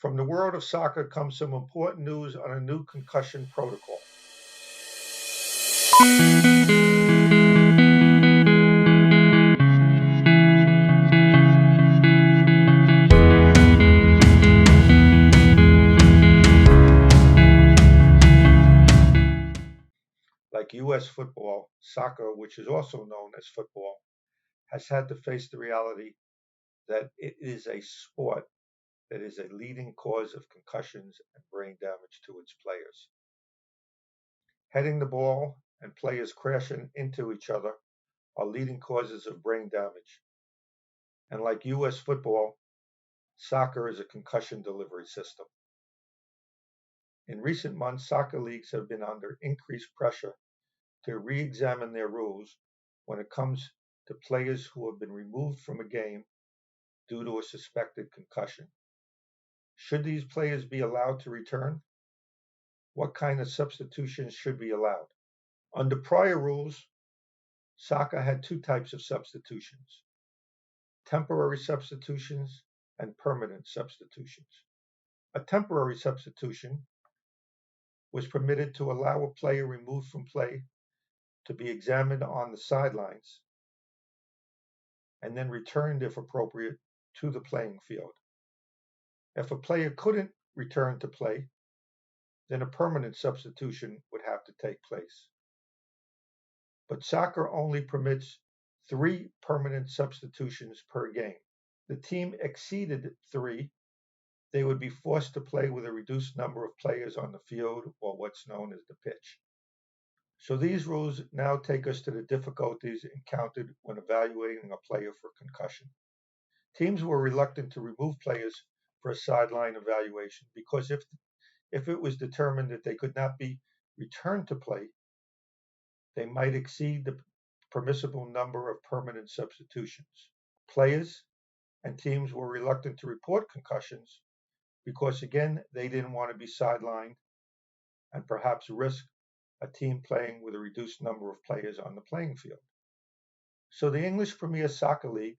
From the world of soccer comes some important news on a new concussion protocol. Like US football, soccer, which is also known as football, has had to face the reality that it is a sport that is a leading cause of concussions and brain damage to its players. Heading the ball and players crashing into each other are leading causes of brain damage. And like US football, soccer is a concussion delivery system. In recent months, soccer leagues have been under increased pressure to re-examine their rules when it comes to players who have been removed from a game due to a suspected concussion. Should these players be allowed to return? What kind of substitutions should be allowed? Under prior rules, soccer had two types of substitutions: temporary substitutions and permanent substitutions. A temporary substitution was permitted to allow a player removed from play to be examined on the sidelines and then returned, if appropriate, to the playing field. If a player couldn't return to play, then a permanent substitution would have to take place. But soccer only permits 3 permanent substitutions per game. The team exceeded 3, they would be forced to play with a reduced number of players on the field, or what's known as the pitch. So these rules now take us to the difficulties encountered when evaluating a player for concussion. Teams were reluctant to remove players for a sideline evaluation because if it was determined that they could not be returned to play, they might exceed the permissible number of permanent substitutions. Players and teams were reluctant to report concussions because, again, they didn't want to be sidelined and perhaps risk a team playing with a reduced number of players on the playing field. So the English Premier Soccer League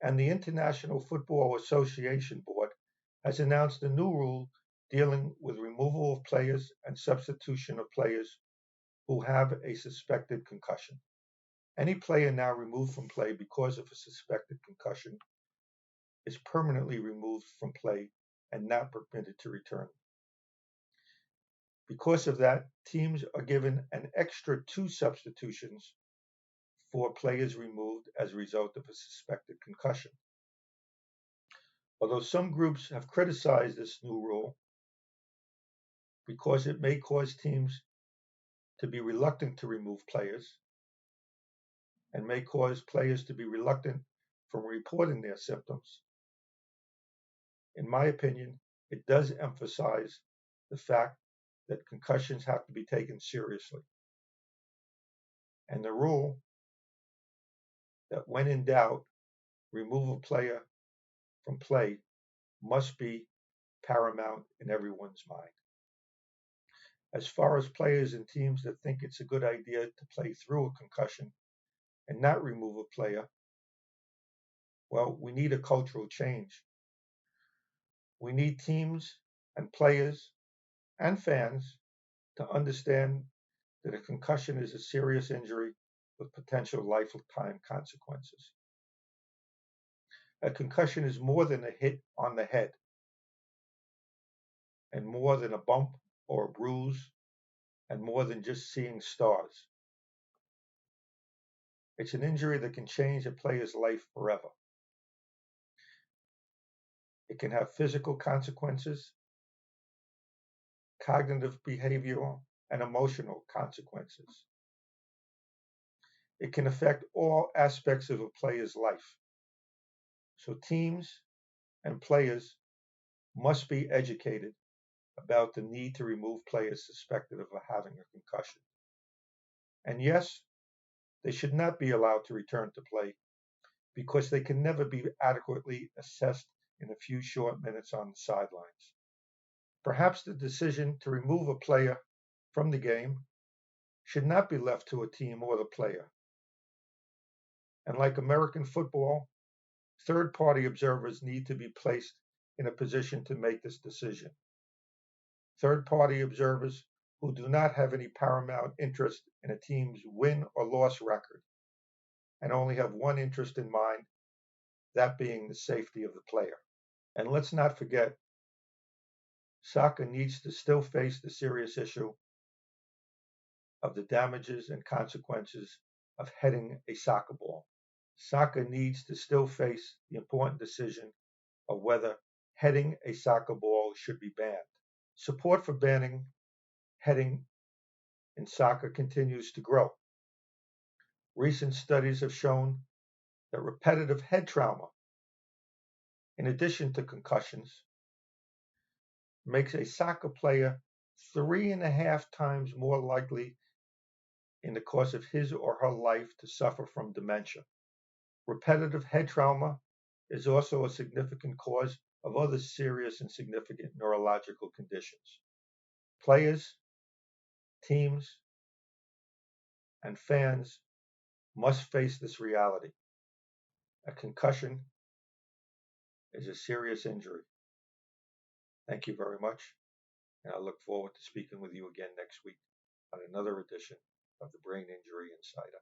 and the International Football Association Board has announced a new rule dealing with removal of players and substitution of players who have a suspected concussion. Any player now removed from play because of a suspected concussion is permanently removed from play and not permitted to return. Because of that, teams are given an extra 2 substitutions for players removed as a result of a suspected concussion. Although some groups have criticized this new rule because it may cause teams to be reluctant to remove players and may cause players to be reluctant from reporting their symptoms, in my opinion, it does emphasize the fact that concussions have to be taken seriously. And the rule that when in doubt, remove a player from play must be paramount in everyone's mind. As far as players and teams that think it's a good idea to play through a concussion and not remove a player, well, we need a cultural change. We need teams and players and fans to understand that a concussion is a serious injury with potential lifetime consequences. A concussion is more than a hit on the head and more than a bump or a bruise and more than just seeing stars. It's an injury that can change a player's life forever. It can have physical consequences, cognitive, behavioral, and emotional consequences. It can affect all aspects of a player's life. So teams and players must be educated about the need to remove players suspected of having a concussion. And yes, they should not be allowed to return to play because they can never be adequately assessed in a few short minutes on the sidelines. Perhaps the decision to remove a player from the game should not be left to a team or the player. And like American football, third-party observers need to be placed in a position to make this decision. Third-party observers who do not have any paramount interest in a team's win or loss record and only have one interest in mind, that being the safety of the player. And let's not forget, soccer needs to still face the serious issue of the damages and consequences of heading a soccer ball. Soccer needs to still face the important decision of whether heading a soccer ball should be banned. Support for banning heading in soccer continues to grow. Recent studies have shown that repetitive head trauma, in addition to concussions, makes a soccer player 3.5 times more likely in the course of his or her life to suffer from dementia. Repetitive head trauma is also a significant cause of other serious and significant neurological conditions. Players, teams, and fans must face this reality. A concussion is a serious injury. Thank you very much, and I look forward to speaking with you again next week on another edition of the Brain Injury Insider.